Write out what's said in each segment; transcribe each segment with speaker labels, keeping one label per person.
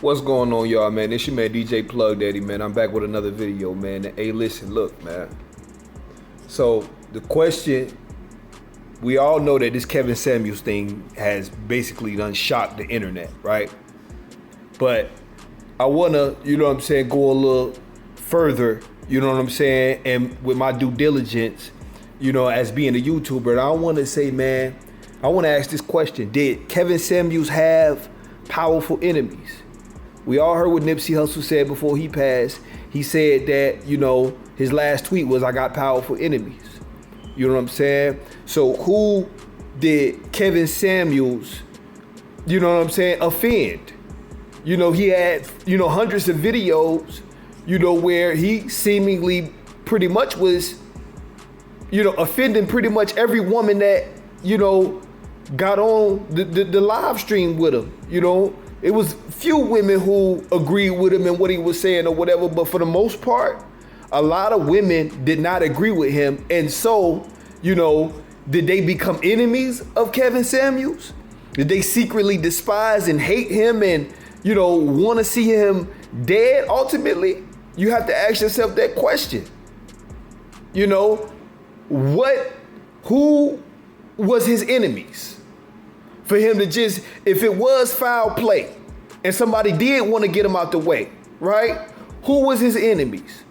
Speaker 1: What's going on, y'all, man? It's your man DJ Plug Daddy, man. I'm back with another video, man. Hey, listen, look, man. So the question, we all know that this Kevin Samuels thing has basically done shocked the internet, right? But I wanna, you know what I'm saying, go a little further, you know what I'm saying, and with my due diligence, you know, as being a YouTuber, and I wanna say, man, I wanna ask this question: did Kevin Samuels have powerful enemies? We all heard what Nipsey Hussle said before he passed. He said that, you know, his last tweet was, "I got powerful enemies." You know what I'm saying? So who did Kevin Samuels, you know what I'm saying, offend? You know, he had, you know, hundreds of videos, you know, where he seemingly pretty much was, you know, offending pretty much every woman that, you know, got on the live stream with him. You know, it was few women who agreed with him and what he was saying or whatever, but for the most part, a lot of women did not agree with him. And so, you know, did they become enemies of Kevin Samuels? Did they secretly despise and hate him and, you know, want to see him dead? Ultimately, you have to ask yourself that question. You know, who was his enemies? For him to just, if it was foul play and somebody did want to get him out the way, right? Who was his enemies?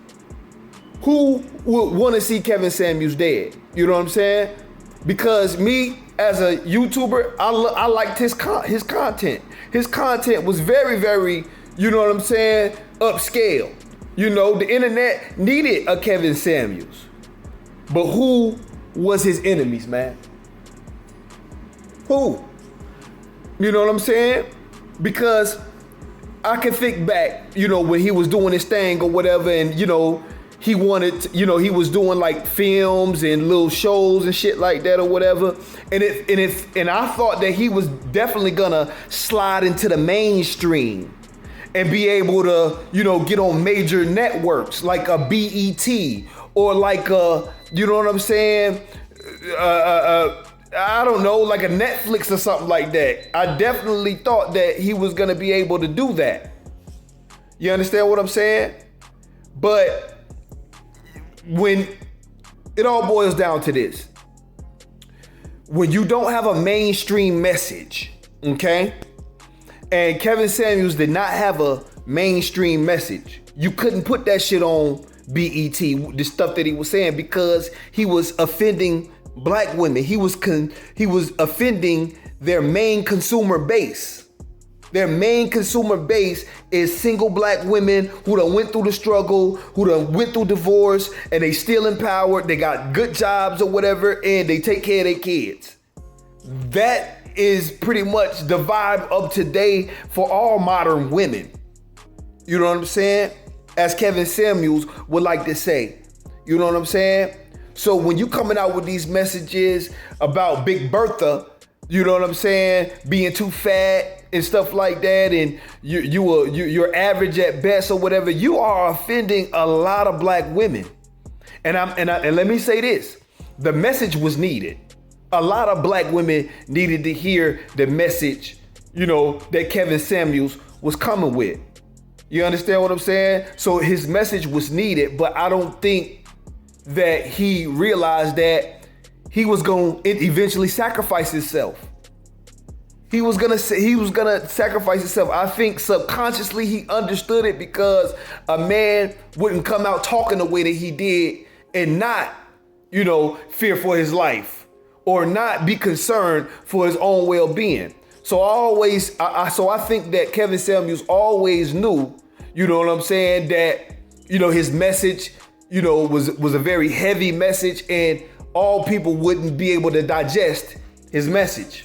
Speaker 1: Who would want to see Kevin Samuels dead? You know what I'm saying? Because me, as a YouTuber, I liked his content. His content was very, very, you know what I'm saying, upscale. You know, the internet needed a Kevin Samuels. But who was his enemies, man? Who? You know what I'm saying? Because I can think back, you know, when he was doing his thing or whatever, and, you know, he wanted to, you know, he was doing like films and little shows and shit like that or whatever. And I thought that he was definitely gonna slide into the mainstream and be able to, you know, get on major networks like a BET or like a, you know what I'm saying? I don't know, like a Netflix or something like that. I definitely thought that he was gonna be able to do that. You understand what I'm saying? But when it all boils down to this, when you don't have a mainstream message, okay? And Kevin Samuels did not have a mainstream message. You couldn't put that shit on BET, the stuff that he was saying, because he was offending black women. He was offending their main consumer base. Their main consumer base is single black women who done went through the struggle, who done went through divorce, and they still empowered. They got good jobs or whatever, and they take care of their kids. That is pretty much the vibe of today for all modern women. You know what I'm saying? As Kevin Samuels would like to say. You know what I'm saying? So when you coming out with these messages about Big Bertha, you know what I'm saying, being too fat and stuff like that, and you're average at best or whatever, you are offending a lot of black women. And let me say this: the message was needed. A lot of black women needed to hear the message, you know, that Kevin Samuels was coming with. You understand what I'm saying? So his message was needed, but I don't think that he realized that he was going to eventually sacrifice himself. He was gonna sacrifice himself. I think subconsciously he understood it, because a man wouldn't come out talking the way that he did and not, you know, fear for his life or not be concerned for his own well-being. So I think that Kevin Samuels always knew, you know what I'm saying, that, you know, his message, you know, was a very heavy message, and all people wouldn't be able to digest his message.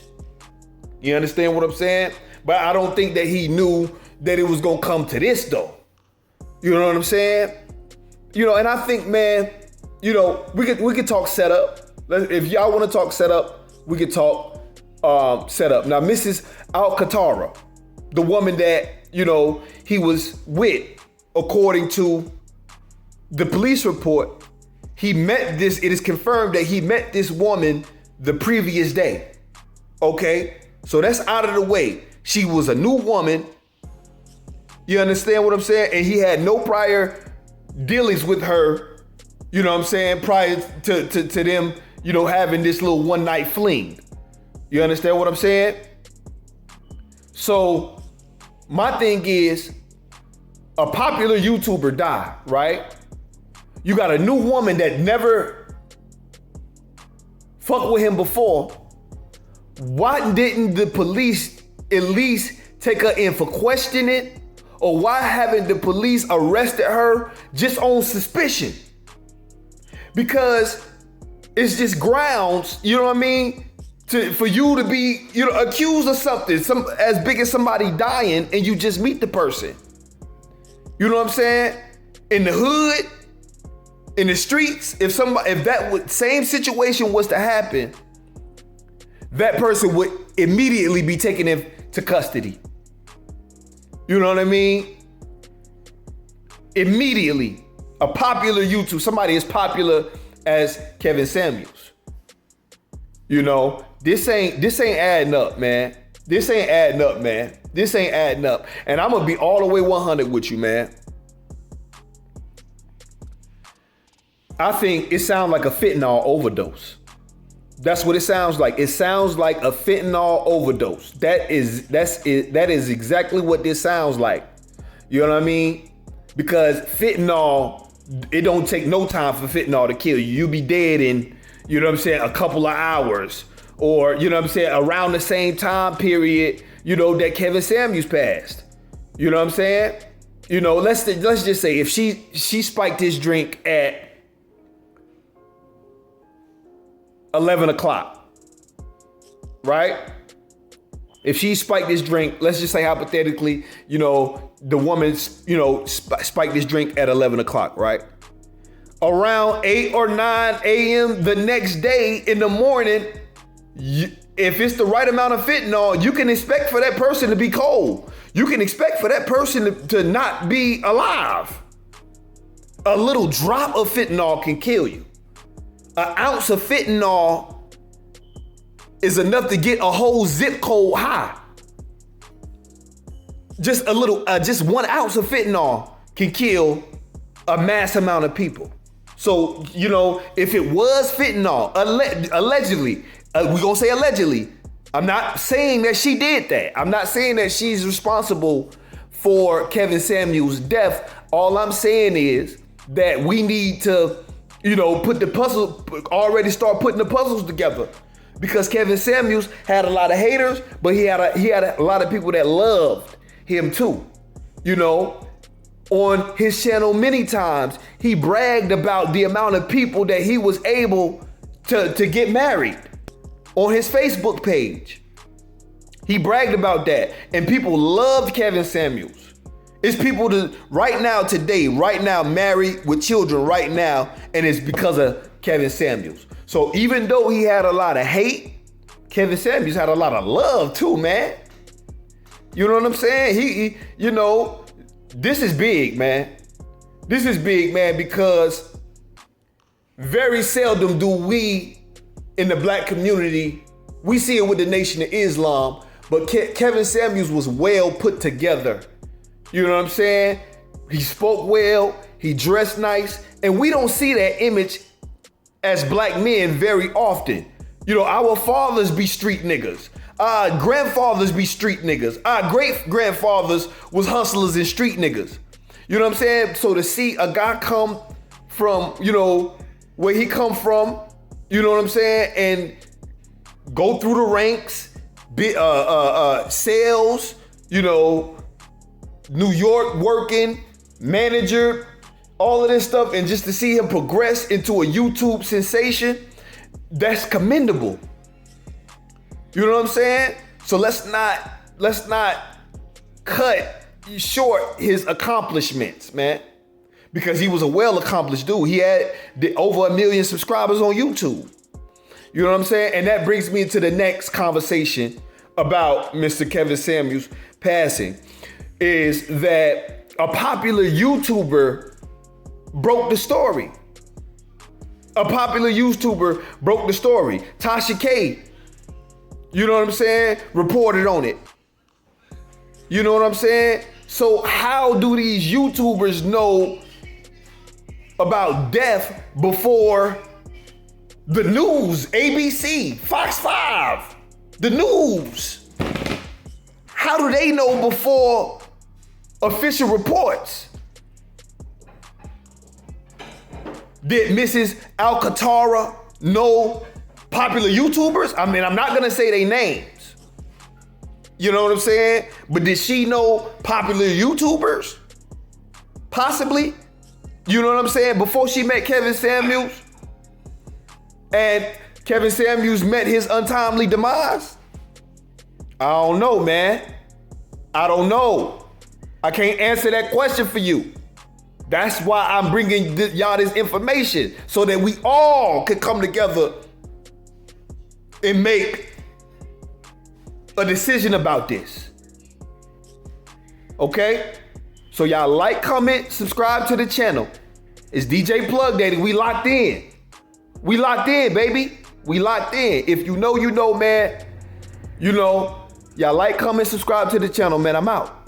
Speaker 1: You understand what I'm saying? But I don't think that he knew that it was gonna come to this though. You know what I'm saying? You know, and I think, man, you know, we could talk setup. If y'all want to talk setup, we could talk setup. Now, Mrs. Alcantara, the woman that, you know, he was with, according to the police report, it is confirmed that he met this woman the previous day. Okay, so that's out of the way. She was a new woman. You understand what I'm saying? And he had no prior dealings with her, you know what I'm saying, prior to them, you know, having this little one night fling. You understand what I'm saying? So my thing is, a popular YouTuber died, right? You got a new woman that never fucked with him before. Why didn't the police at least take her in for questioning? Or why haven't the police arrested her just on suspicion? Because it's just grounds, you know what I mean, for you to be, you know, accused of something, as big as somebody dying, and you just meet the person. You know what I'm saying? In the hood, in the streets, if that same situation was to happen, that person would immediately be taken into custody. You know what I mean? Immediately. A popular YouTube, somebody as popular as Kevin Samuels. You know, this ain't adding up, man. This ain't adding up, man. This ain't adding up. And I'm gonna be all the way 100 with you, man. I think it sounds like a fentanyl overdose. That's what it sounds like. It sounds like a fentanyl overdose. That is exactly what this sounds like. You know what I mean? Because fentanyl, it don't take no time for fentanyl to kill you. You'll be dead in, you know what I'm saying, a couple of hours. Or, you know what I'm saying, around the same time period, you know, that Kevin Samuels passed. You know what I'm saying? You know, let's just say if she spiked his drink at 11 o'clock, right? If she spiked this drink, let's just say hypothetically, you know, the woman's, you know, spiked this drink at 11 o'clock, right? Around 8 or 9 a.m. the next day in the morning, if it's the right amount of fentanyl, you can expect for that person to be cold. You can expect for that person to not be alive. A little drop of fentanyl can kill you. An ounce of fentanyl is enough to get a whole zip code high. Just a little, just 1 ounce of fentanyl can kill a mass amount of people. So, you know, if it was fentanyl, allegedly, we're gonna say allegedly. I'm not saying that she did that. I'm not saying that she's responsible for Kevin Samuels' death. All I'm saying is that we need to, you know, already start putting the puzzles together. Because Kevin Samuels had a lot of haters, but he had a lot of people that loved him too. You know, on his channel many times, he bragged about the amount of people that he was able to get married. On his Facebook page, he bragged about that, and people loved Kevin Samuels. It's people right now married with children right now, and it's because of Kevin Samuels. So even though he had a lot of hate, Kevin Samuels had a lot of love too, man. You know what I'm saying? He you know, this is big, man. This is big, man, because very seldom do we in the black community, we see it with the Nation of Islam, but Kevin Samuels was well put together. You know what I'm saying? He spoke well, he dressed nice, and we don't see that image as black men very often. You know, our fathers be street niggas. Our grandfathers be street niggas. Our great grandfathers was hustlers and street niggas. You know what I'm saying? So to see a guy come from, you know, where he come from, you know what I'm saying, and go through the ranks, sales, you know, New York working, manager, all of this stuff, and just to see him progress into a YouTube sensation, that's commendable. You know what I'm saying? So let's not cut short his accomplishments, man. Because he was a well-accomplished dude. He had over 1 million subscribers on YouTube. You know what I'm saying? And that brings me to the next conversation about Mr. Kevin Samuels passing, is that a popular YouTuber broke the story. A popular YouTuber broke the story. Tasha K, you know what I'm saying, reported on it. You know what I'm saying? So how do these YouTubers know about death before the news, ABC, Fox 5, the news? How do they know before official reports? Did Mrs. Alcantara know popular YouTubers? I mean, I'm not gonna say their names. You know what I'm saying? But did she know popular YouTubers? Possibly. You know what I'm saying? Before she met Kevin Samuels and Kevin Samuels met his untimely demise? I don't know, man. I don't know. I can't answer that question for you. That's why I'm bringing y'all this information so that we all can come together and make a decision about this. Okay? So y'all like, comment, subscribe to the channel. It's DJ Plug Daddy. We locked in. We locked in, baby. We locked in. If you know, you know, man. You know, y'all like, comment, subscribe to the channel, man. I'm out.